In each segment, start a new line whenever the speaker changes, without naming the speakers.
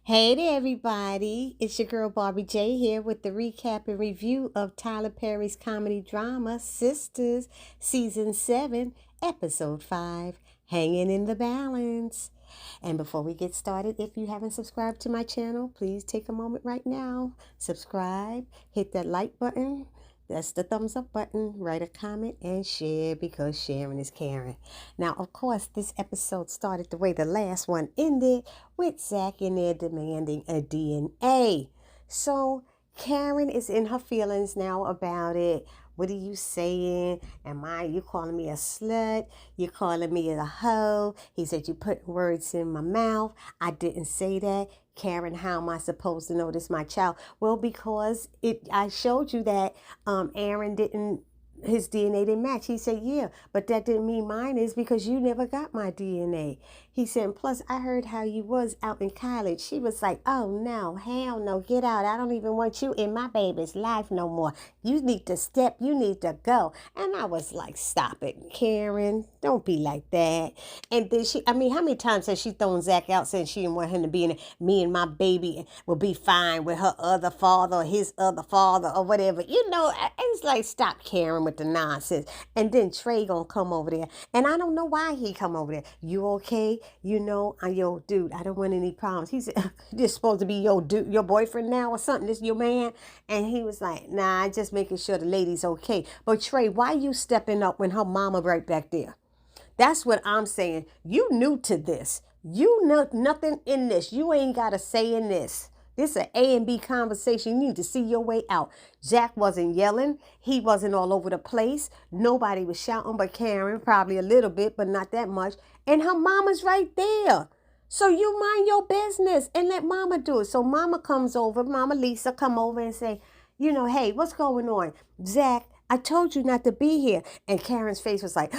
Hey there, everybody. It's your girl Barbie J here with the recap and review of Tyler Perry's comedy drama, Sisters, Season 7, Episode 5, Hanging in the Balance. And before we get started, if you haven't subscribed to my channel, please take a moment right now. Subscribe, hit that like button. That's the thumbs up button. Write a comment and share because sharing is caring. Now, of course, this episode started the way the last one ended with Zach in there demanding a DNA. So Karen is in her feelings now about it. What are you saying? You calling me a slut? You calling me a hoe? He said you put words in my mouth. I didn't say that. Karen, how am I supposed to know this my child? Well, because I showed you that Aaron didn't, his DNA didn't match. He said, yeah, but that didn't mean mine is because you never got my DNA. He said, plus I heard how you was out in college. She was like, oh no, hell no, get out. I don't even want you in my baby's life no more. You need to step, you need to go. And I was like, stop it, Karen, don't be like that. And then how many times has she thrown Zach out saying she didn't want him to be in it? Me and my baby will be fine with her other father or his other father or whatever. It's like, stop, Karen, with the nonsense. And then Trey gonna come over there. And I don't know why he come over there. You okay? Yo, dude, I don't want any problems. He said, this supposed to be your dude, your boyfriend now or something? This your man? And he was like, nah, I just making sure the lady's okay. But Trey, why you stepping up when her mama right back there? That's what I'm saying. You new to this. You know nothing in this. You ain't got a say in this. This is an A and B conversation. You need to see your way out. Zach wasn't yelling. He wasn't all over the place. Nobody was shouting but Karen, probably a little bit, but not that much. And her mama's right there. So you mind your business and let mama do it. So mama comes over, Mama Lisa come over and say, hey, what's going on? Zach, I told you not to be here. And Karen's face was like,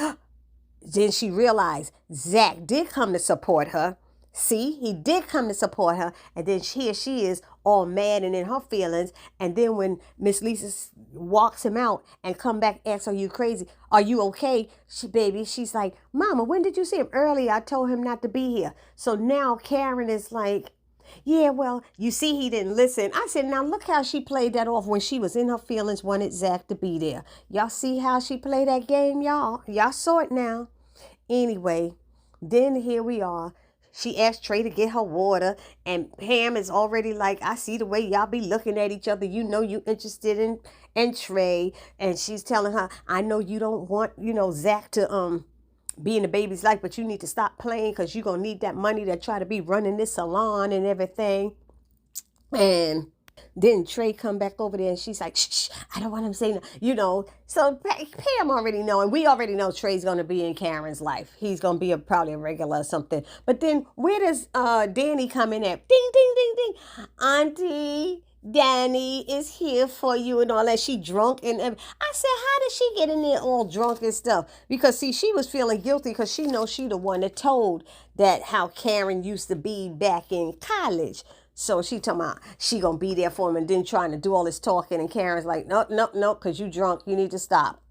then she realized Zach did come to support her. See, he did come to support her. And then she is all mad and in her feelings. And then when Miss Lisa walks him out and come back, asks, are you crazy? Are you okay? She's like, Mama, when did you see him? Earlier, I told him not to be here. So now Karen is like, yeah, well, you see, he didn't listen. I said, now look how she played that off when she was in her feelings, wanted Zach to be there. Y'all see how she played that game, y'all? Y'all saw it now. Anyway, then here we are. She asked Trey to get her water, and Pam is already like, I see the way y'all be looking at each other. You know you interested in Trey. And she's telling her, I know you don't want, Zach to be in the baby's life, but you need to stop playing because you're going to need that money to try to be running this salon and everything. And then Trey come back over there and she's like, shh, I don't want him saying, So Pam already know, and we already know Trey's going to be in Karen's life. He's going to be probably a regular or something. But then where does Danny come in at? Ding, ding, ding, ding. Auntie Danny is here for you and all that. She drunk and I said, how did she get in there all drunk and stuff? Because see, she was feeling guilty because she knows she the one that told that how Karen used to be back in college. So she talking about she gonna be there for him and then trying to do all this talking. And Karen's like, no, because you drunk. You need to stop.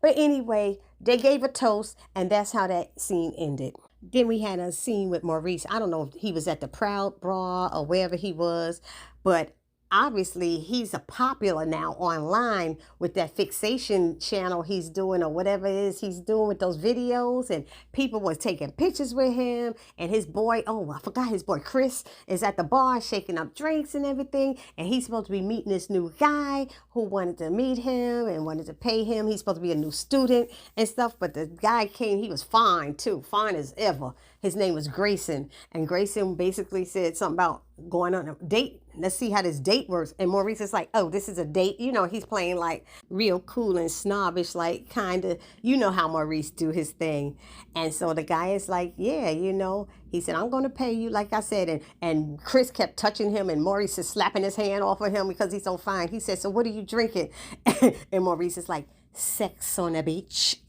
But anyway, they gave a toast and that's how that scene ended. Then we had a scene with Maurice. I don't know if he was at the Proud Bra or wherever he was, but obviously he's a popular now online with that fixation channel he's doing or whatever it is he's doing with those videos, and people was taking pictures with him, and his boy, I forgot his boy Chris is at the bar shaking up drinks and everything, and he's supposed to be meeting this new guy who wanted to meet him and wanted to pay him. He's supposed to be a new student and stuff, but the guy came, he was fine too, fine as ever. His name was Grayson, and Grayson basically said something about going on a date. Let's see how this date works. And Maurice is like, oh, this is a date. He's playing like real cool and snobbish, like kind of, how Maurice do his thing. And so the guy is like, yeah, he said, I'm going to pay you, like I said. And Chris kept touching him, and Maurice is slapping his hand off of him because he's so fine. He said, so what are you drinking? And Maurice is like, sex on the beach,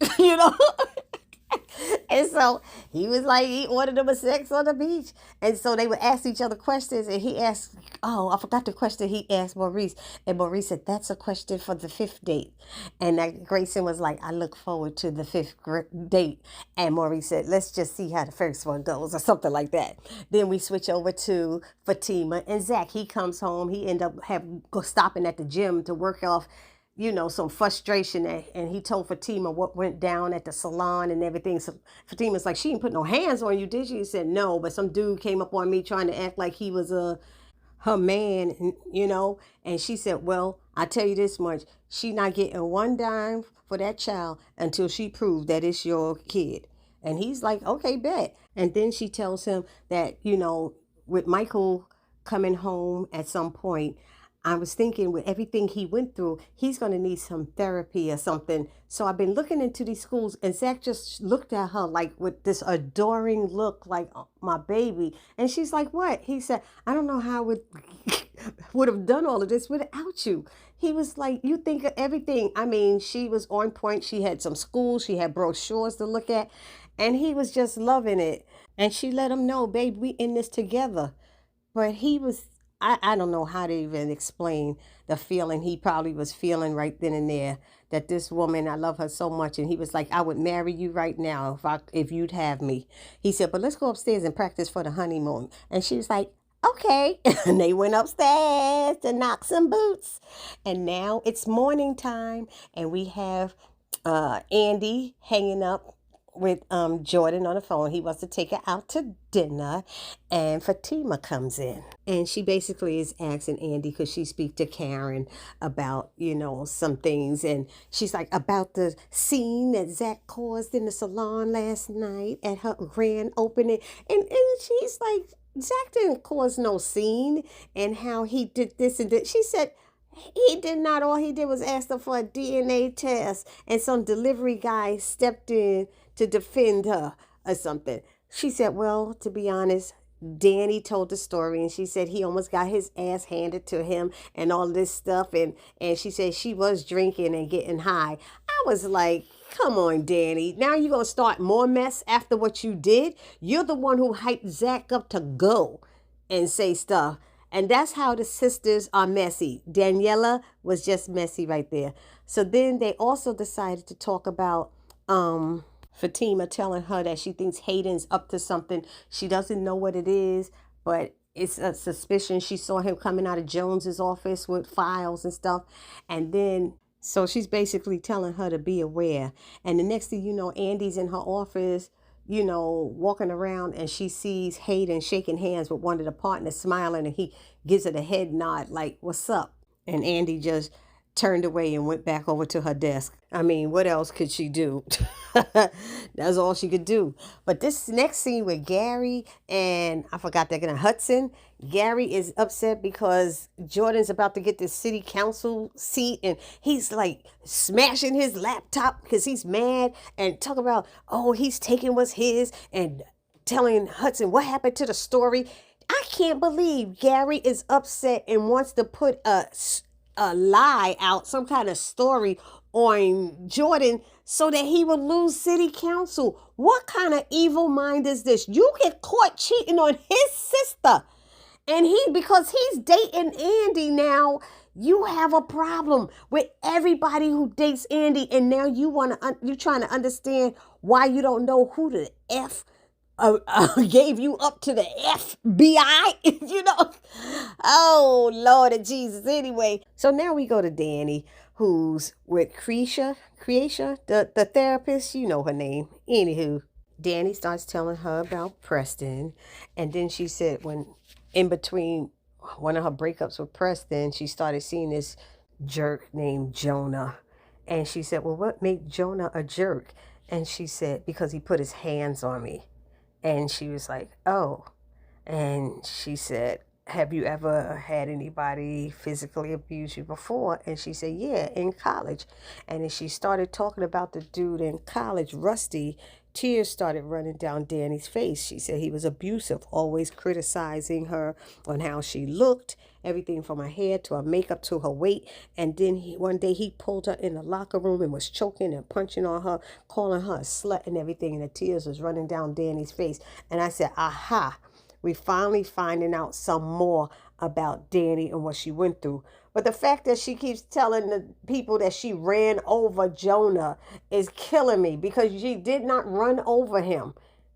And so he was like, he ordered them a sex on the beach. And so they would ask each other questions. And he asked, oh, I forgot the question he asked Maurice. And Maurice said, that's a question for the fifth date. And that Grayson was like, I look forward to the fifth date. And Maurice said, let's just see how the first one goes or something like that. Then we switch over to Fatima and Zach. He comes home. He ended up stopping at the gym to work off some frustration, and he told Fatima what went down at the salon and everything. So Fatima's like, she didn't put no hands on you, did she? He said, no, but some dude came up on me trying to act like he was her man, and she said, well, I tell you this much, she not getting one dime for that child until she proved that it's your kid. And he's like, okay, bet. And then she tells him that, with Michael coming home at some point, I was thinking with everything he went through, he's going to need some therapy or something. So I've been looking into these schools, and Zach just looked at her like with this adoring look, like, oh, my baby. And she's like, what? He said, I don't know how I would have done all of this without you. He was like, you think of everything. I mean, she was on point. She had some schools. She had brochures to look at. And he was just loving it. And she let him know, babe, we in this together. But he was, I don't know how to even explain the feeling he probably was feeling right then and there, that this woman, I love her so much. And he was like, I would marry you right now if you'd have me. He said, but let's go upstairs and practice for the honeymoon. And she was like, okay. And they went upstairs to knock some boots. And now it's morning time, and we have Andy hanging up with Jordan on the phone. He wants to take her out to dinner, and Fatima comes in, and she basically is asking Andy, because she speaks to Karen about some things, and she's like, about the scene that Zach caused in the salon last night at her grand opening, and she's like, Zach didn't cause no scene, and how he did this and that. She said, he did not. All he did was ask her for a DNA test, and some delivery guy stepped in to defend her or something. She said, well, to be honest, Danny told the story, and she said he almost got his ass handed to him and all this stuff. And she said she was drinking and getting high. I was like, come on, Danny. Now you're going to start more mess after what you did? You're the one who hyped Zach up to go and say stuff. And that's how the sisters are messy. Daniela was just messy right there. So then they also decided to talk about Fatima telling her that she thinks Hayden's up to something. She doesn't know what it is, but it's a suspicion. She saw him coming out of Jones's office with files and stuff. And then, so she's basically telling her to be aware. And the next thing you know, Andy's in her office, walking around, and she sees Hayden shaking hands with one of the partners, smiling, and he gives her the head nod like, what's up? And Andy just turned away and went back over to her desk. I mean, what else could she do? That's all she could do. But this next scene with Gary and I forgot they're gonna Hudson. Gary is upset because Jordan's about to get this city council seat, and he's like smashing his laptop because he's mad and talk about, oh, he's taking what's his, and telling Hudson what happened to the story. I can't believe Gary is upset and wants to put a lie out, some kind of story on Jordan so that he will lose city council. What kind of evil mind is this? You get caught cheating on his sister, and because he's dating Andy now, you have a problem with everybody who dates Andy, and now you're trying to understand why you don't know who the F gave you up to the FBI, Oh, Lord of Jesus. Anyway, so now we go to Danny, who's with Creisha, the therapist, her name. Anywho, Danny starts telling her about Preston, and then she said when in between one of her breakups with Preston, she started seeing this jerk named Jonah, and she said, well, what made Jonah a jerk? And she said, because he put his hands on me. And she was like, oh. And she said, have you ever had anybody physically abuse you before? And she said, yeah, in college. And then she started talking about the dude in college, Rusty. Tears started running down Danny's face. She said he was abusive, always criticizing her on how she looked, everything from her hair to her makeup to her weight. And then one day he pulled her in the locker room and was choking and punching on her, calling her a slut and everything. And the tears was running down Danny's face. And I said, aha, we finally finding out some more about Danny and what she went through. But the fact that she keeps telling the people that she ran over Jonah is killing me, because she did not run over him.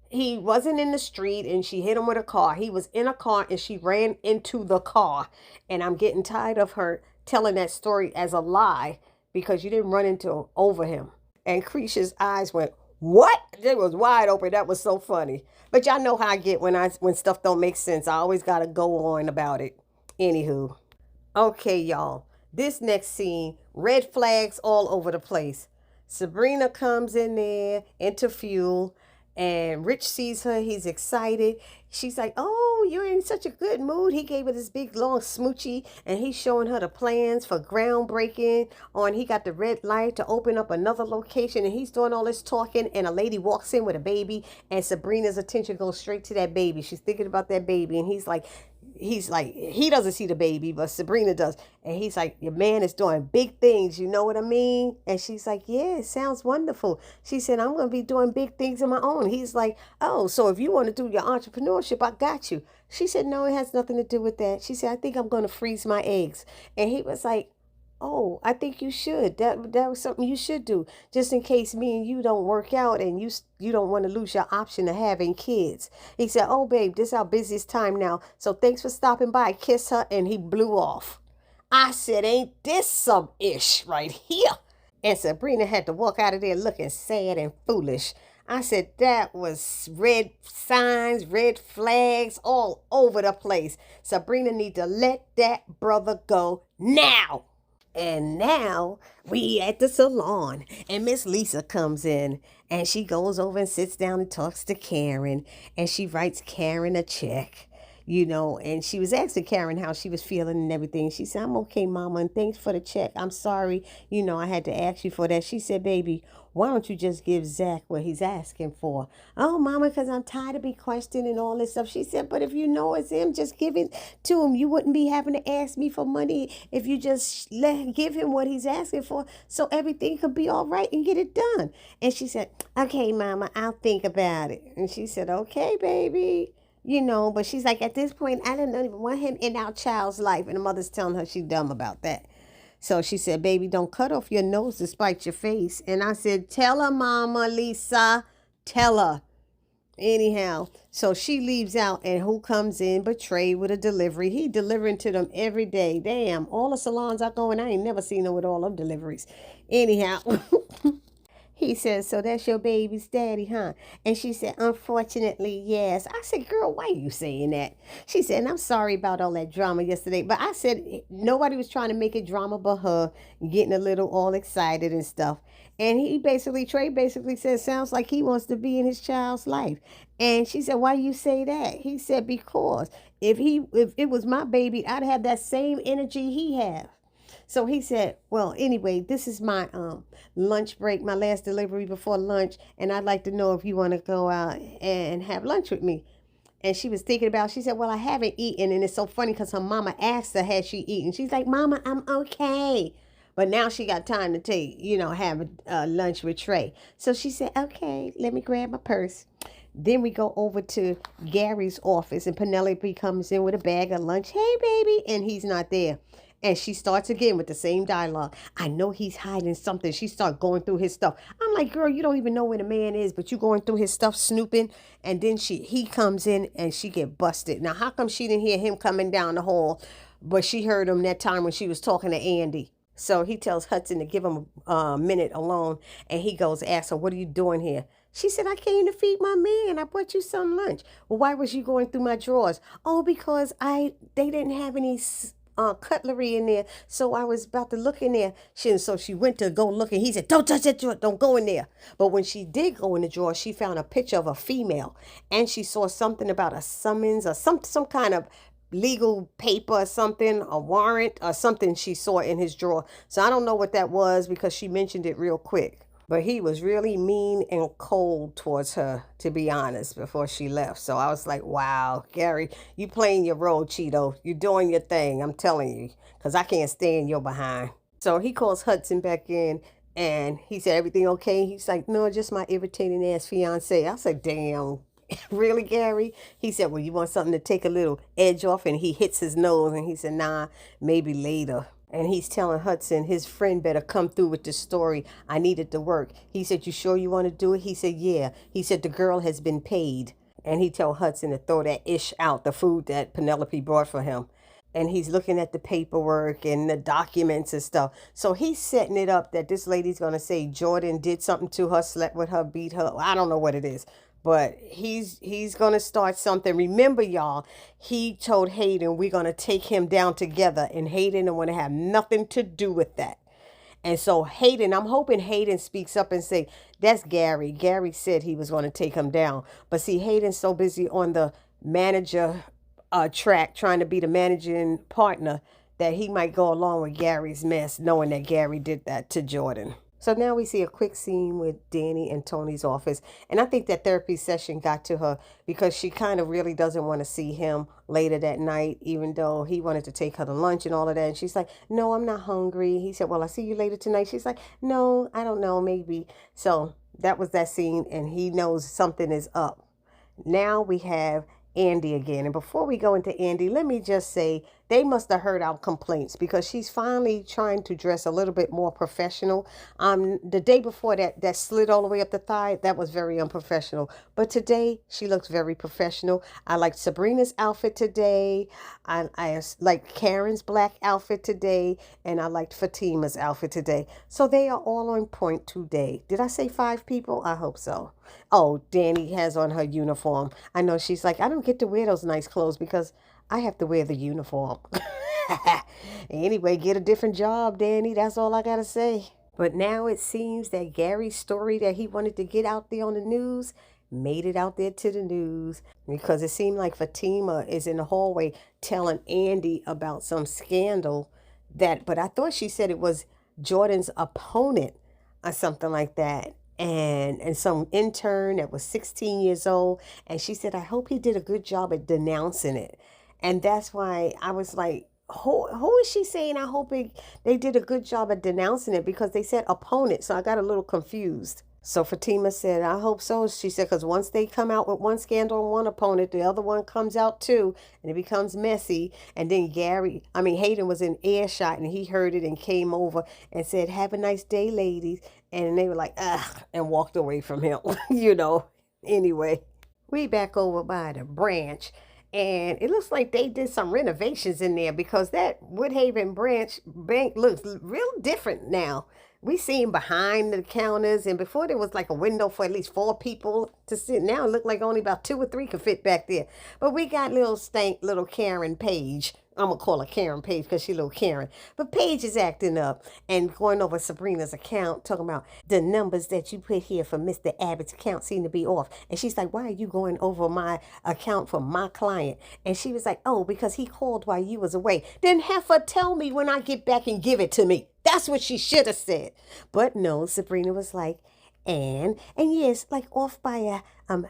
He wasn't in the street and she hit him with a car. He was in a car and she ran into the car. And I'm getting tired of her telling that story as a lie, because you didn't run into over him. And Creisha's eyes went, what? They was wide open. That was so funny. But y'all know how I get when stuff don't make sense. I always gotta go on about it. Anywho. Okay, y'all. This next scene, red flags all over the place. Sabrina comes in there into fuel, and Rich sees her. He's excited. She's like, oh, you're in such a good mood. He gave her this big long smoochie, and he's showing her the plans for groundbreaking on. He got the red light to open up another location, and he's doing all this talking, and a lady walks in with a baby, and Sabrina's attention goes straight to that baby. She's thinking about that baby, and he's like, he doesn't see the baby, but Sabrina does. And he's like, your man is doing big things. You know what I mean? And she's like, yeah, it sounds wonderful. She said, I'm going to be doing big things of my own. He's like, oh, so if you want to do your entrepreneurship, I got you. She said, no, it has nothing to do with that. She said, I think I'm going to freeze my eggs. And he was like, oh, I think you should. That was something you should do, just in case me and you don't work out and you don't want to lose your option of having kids. He said, oh, babe, this is our busiest time now, so thanks for stopping by. Kiss her, and he blew off. I said, ain't this some ish right here? And Sabrina had to walk out of there looking sad and foolish. I said, that was red signs, red flags all over the place. Sabrina need to let that brother go now. And now we at the salon, and Miss Lisa comes in, and she goes over and sits down and talks to Karen, and she writes Karen a check, and she was asking Karen how she was feeling and everything. She said, I'm okay, Mama, and thanks for the check. I'm sorry, I had to ask you for that. She said, baby, why don't you just give Zach what he's asking for? Oh, Mama, because I'm tired of being questioned and all this stuff. She said, but if you know it's him, just give it to him. You wouldn't be having to ask me for money if you just give him what he's asking for, so everything could be all right and get it done. And she said, okay, Mama, I'll think about it. And she said, okay, baby. But she's like, at this point, I don't even want him in our child's life. And the mother's telling her she's dumb about that. So she said, baby, don't cut off your nose to spite your face. And I said, tell her, Mama, Lisa, tell her. Anyhow, so she leaves out, and who comes in but Trey with a delivery? He delivering to them every day. Damn, all the salons I go in, I ain't never seen him with all them deliveries. Anyhow. He says, so that's your baby's daddy, huh? And she said, unfortunately, yes. I said, girl, why are you saying that? She said, and I'm sorry about all that drama yesterday. But I said, nobody was trying to make it drama but her, getting a little all excited and stuff. And Trey basically said, sounds like he wants to be in his child's life. And she said, why you say that? He said, because if it was my baby, I'd have that same energy he have. So he said, well, anyway, this is my lunch break, my last delivery before lunch, and I'd like to know if you want to go out and have lunch with me. And she was thinking about, she said, well, I haven't eaten. And it's so funny because her mama asked her, had she eaten? She's like, Mama, I'm okay. But now she got time to have lunch with Trey. So she said, okay, let me grab my purse. Then we go over to Gary's office, and Penelope comes in with a bag of lunch. Hey, baby. And he's not there. And she starts again with the same dialogue. I know he's hiding something. She starts going through his stuff. I'm like, girl, you don't even know where the man is, but you going through his stuff snooping. And then he comes in and she get busted. Now, how come she didn't hear him coming down the hall, but she heard him that time when she was talking to Andy? So he tells Hudson to give him a minute alone. And he goes, ask her, what are you doing here? She said, I came to feed my man. I brought you some lunch. Well, why was you going through my drawers? Oh, because they didn't have any cutlery in there, so I was about to look in there. So she went to go look, and he said, don't touch that drawer, don't go in there. But when she did go in the drawer, she found a picture of a female, and she saw something about a summons or some kind of legal paper or something, a warrant or something she saw in his drawer. So I don't know what that was because she mentioned it real quick. But he was really mean and cold towards her, to be honest, before she left. So I was like, wow, Gary, you playing your role, Cheeto. You doing your thing, I'm telling you, because I can't stand your behind. So he calls Hudson back in and he said, everything okay? He's like, no, just my irritating ass fiance. I said, damn, really, Gary? He said, well, you want something to take a little edge off? And he hits his nose and he said, nah, maybe later. And he's telling Hudson his friend better come through with the story. I needed to work. He said, you sure you want to do it? He said, yeah. He said, the girl has been paid. And he told Hudson to throw that ish out, the food that Penelope brought for him. And he's looking at the paperwork and the documents and stuff. So he's setting it up that this lady's going to say Jordan did something to her, slept with her, beat her. I don't know what it is. But he's going to start something. Remember, y'all, he told Hayden we're going to take him down together. And Hayden don't want to have nothing to do with that. And so Hayden, I'm hoping Hayden speaks up and say, that's Gary. Gary said he was going to take him down. But see, Hayden's so busy on the manager track, trying to be the managing partner, that he might go along with Gary's mess, knowing that Gary did that to Jordan. So now we see a quick scene with Danny and Tony's office. And I think that therapy session got to her because she kind of really doesn't want to see him later that night, even though he wanted to take her to lunch and all of that. And she's like, no, I'm not hungry. He said, well, I'll see you later tonight. She's like, no, I don't know, maybe. So that was that scene, and he knows something is up. Now we have Andy again. And before we go into Andy, let me just say they must have heard our complaints because she's finally trying to dress a little bit more professional. The day before that slid all the way up the thigh, that was very unprofessional. But today she looks very professional. I liked Sabrina's outfit today. I like Karen's black outfit today, and I liked Fatima's outfit today. So they are all on point today. Did I say 5 people? I hope so. Oh, Danny has on her uniform. I know she's like, I don't get to wear those nice clothes because I have to wear the uniform. Anyway, get a different job, Danny. That's all I got to say. But now it seems that Gary's story that he wanted to get out there on the news made it out there to the news, because it seemed like Fatima is in the hallway telling Andy about some scandal but I thought she said it was Jordan's opponent or something like that. And some intern that was 16 years old. And she said, I hope he did a good job at denouncing it. And that's why I was like, who is she saying? I hope they did a good job at denouncing it, because they said opponent. So I got a little confused. So Fatima said, I hope so. She said, because once they come out with one scandal and one opponent, the other one comes out too, and it becomes messy. And then Hayden was in earshot, and he heard it and came over and said, have a nice day, ladies. And they were like, ugh, and walked away from him, Anyway, we back over by the branch. And it looks like they did some renovations in there, because that Woodhaven branch bank looks real different now. We seen behind the counters, and before there was like a window for at least 4 people to sit. Now it looked like only about 2 or 3 could fit back there. But we got little Karen Page. I'm going to call her Karen Page because she's little Karen. But Paige is acting up and going over Sabrina's account, talking about the numbers that you put here for Mr. Abbott's account seem to be off. And she's like, why are you going over my account for my client? And she was like, oh, because he called while you was away. Then have her tell me when I get back and give it to me. That's what she should have said. But no, Sabrina was like, and yes, like off by a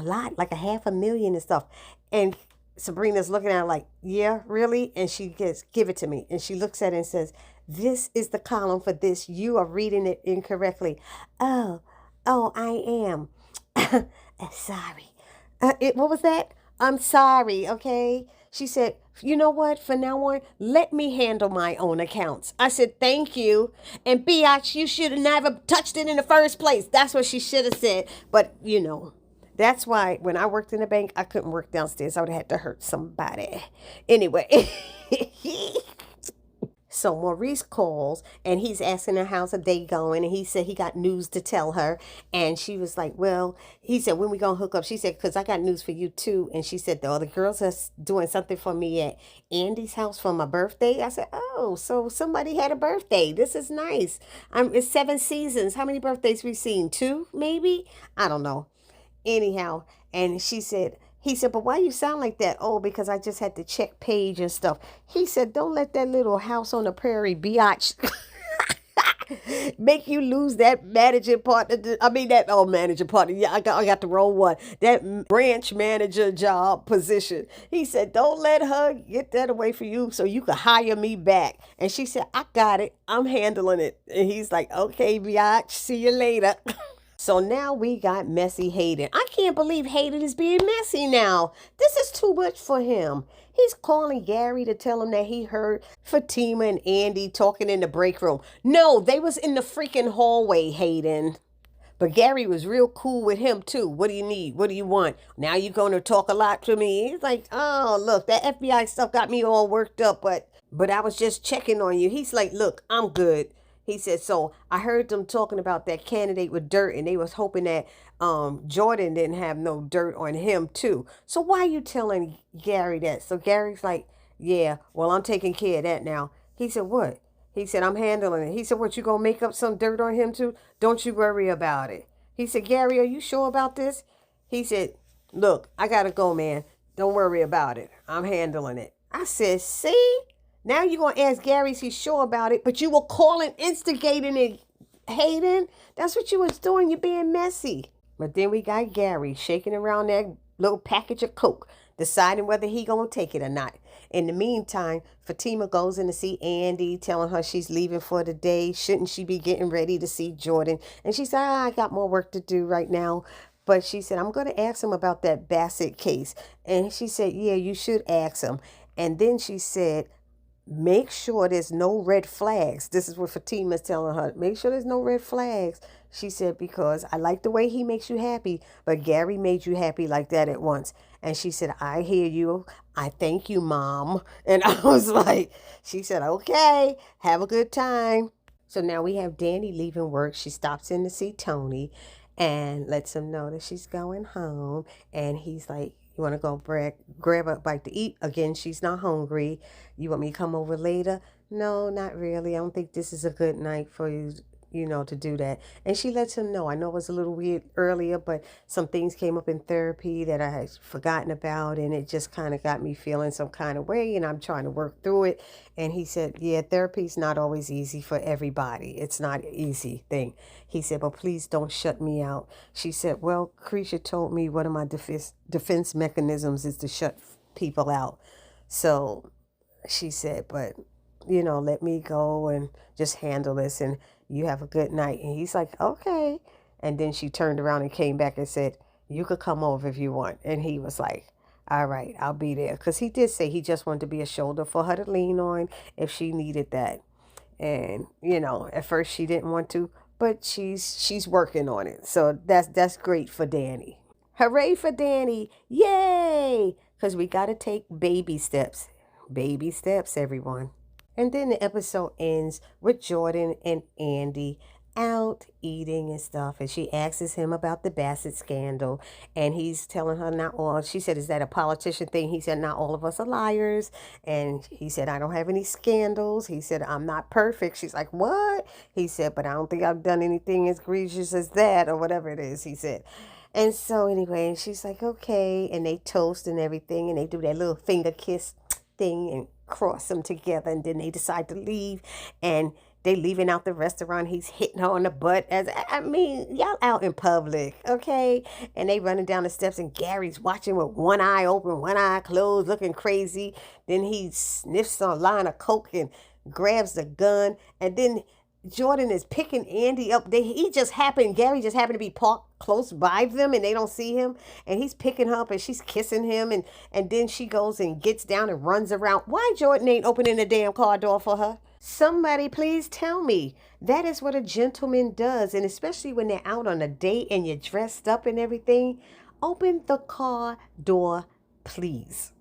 lot, like $500,000 and stuff. And Sabrina's looking at her like, yeah, really? And she gets, give it to me. And she looks at it and says, this is the column for this. You are reading it incorrectly. Oh, I am. Sorry. What was that? I'm sorry, okay? She said, you know what? For now on, let me handle my own accounts. I said, thank you. And biatch, you should have never touched it in the first place. That's what she should have said. But, that's why when I worked in the bank, I couldn't work downstairs. I would have had to hurt somebody. Anyway. So Maurice calls, and he's asking her how's her day going, and he said he got news to tell her. And she was like, well, he said, when we gonna hook up? She said, because I got news for you too. And she said, the other girls are doing something for me at Andy's house for my birthday. I said, oh, so somebody had a birthday. This is nice. It's 7 seasons. How many birthdays we've seen? 2 maybe? I don't know. Anyhow, and she said, He said, but why you sound like that? Oh, because I just had to check page and stuff. He said, don't let that little house on the prairie biatch make you lose that managing partner. I mean, that manager partner. Yeah, I got the wrong one. That branch manager job position. He said, don't let her get that away from you so you can hire me back. And she said, I got it. I'm handling it. And he's like, okay, biatch, see you later. So now we got messy Hayden. I can't believe Hayden is being messy now. This is too much for him. He's calling Gary to tell him that he heard Fatima and Andy talking in the break room. No, they was in the freaking hallway, Hayden. But Gary was real cool with him too. What do you need? What do you want? Now you're going to talk a lot to me. He's like, oh, look, that FBI stuff got me all worked up, but I was just checking on you. He's like, look, I'm good. He said, so I heard them talking about that candidate with dirt, and they was hoping that Jordan didn't have no dirt on him too. So why are you telling Gary that? So Gary's like, yeah, well, I'm taking care of that now. He said, what? He said, I'm handling it. He said, what, you gonna make up some dirt on him too? Don't you worry about it. He said, Gary, are you sure about this? He said, look, I gotta go, man. Don't worry about it. I'm handling it. I said, see? Now you're going to ask Gary if he's sure about it, but you were calling, instigating it, Hayden. That's what you was doing. You're being messy. But then we got Gary shaking around that little package of Coke, deciding whether he going to take it or not. In the meantime, Fatima goes in to see Andy, telling her she's leaving for the day. Shouldn't she be getting ready to see Jordan? And she said, I got more work to do right now. But she said, I'm going to ask him about that Bassett case. And she said, yeah, you should ask him. And then she said, make sure there's no red flags. This is what Fatima's telling her. Make sure there's no red flags. She said, because I like the way he makes you happy, but Gary made you happy like that at once. And she said, I hear you. I thank you, Mom. And I was like, she said, okay, have a good time. So now we have Danny leaving work. She stops in to see Tony and lets him know that she's going home. And he's like, you want to go grab a bite to eat? Again, she's not hungry. You want me to come over later? No, not really. I don't think this is a good night for you, to do that. And she lets him know. I know it was a little weird earlier, but some things came up in therapy that I had forgotten about, and it just kind of got me feeling some kind of way, and I'm trying to work through it. And he said, yeah, therapy's not always easy for everybody. It's not an easy thing. He said, but please don't shut me out. She said, well, Creature told me one of my defense mechanisms is to shut people out. So she said, but, let me go and just handle this, and you have a good night. And he's like, okay. And then she turned around and came back and said, you could come over if you want. And he was like, all right, I'll be there. Because he did say he just wanted to be a shoulder for her to lean on if she needed that. And, at first she didn't want to, but she's working on it. So that's great for Danny. Hooray for Danny. Yay! Because we got to take baby steps. Baby steps, everyone. And then the episode ends with Jordan and Andy out eating and stuff. And she asks him about the Bassett scandal. And he's telling her not all. She said, is that a politician thing? He said, not all of us are liars. And he said, I don't have any scandals. He said, I'm not perfect. She's like, what? He said, but I don't think I've done anything as egregious as that or whatever it is, he said. And so anyway, she's like, okay. And they toast and everything. And they do that little finger kiss thing and cross them together, and then they decide to leave, and they leaving out the restaurant. He's hitting her on the butt. Y'all out in public, okay? And they running down the steps, and Gary's watching with one eye open, one eye closed, looking crazy. Then he sniffs a line of coke and grabs the gun, and then Jordan is picking Andy up. Gary just happened to be parked close by them, and they don't see him. And he's picking her up, and she's kissing him. And then she goes and gets down and runs around. Why Jordan ain't opening the damn car door for her? Somebody please tell me. That is what a gentleman does. And especially when they're out on a date and you're dressed up and everything. Open the car door, please.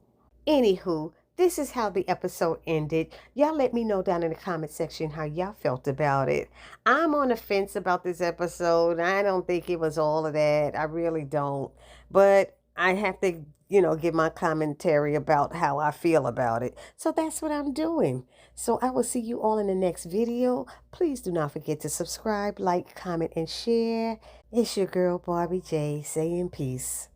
Anywho, this is how the episode ended. Y'all let me know down in the comment section how y'all felt about it. I'm on the fence about this episode. I don't think it was all of that. I really don't. But I have to, give my commentary about how I feel about it. So that's what I'm doing. So I will see you all in the next video. Please do not forget to subscribe, like, comment, and share. It's your girl, Barbie J, saying peace.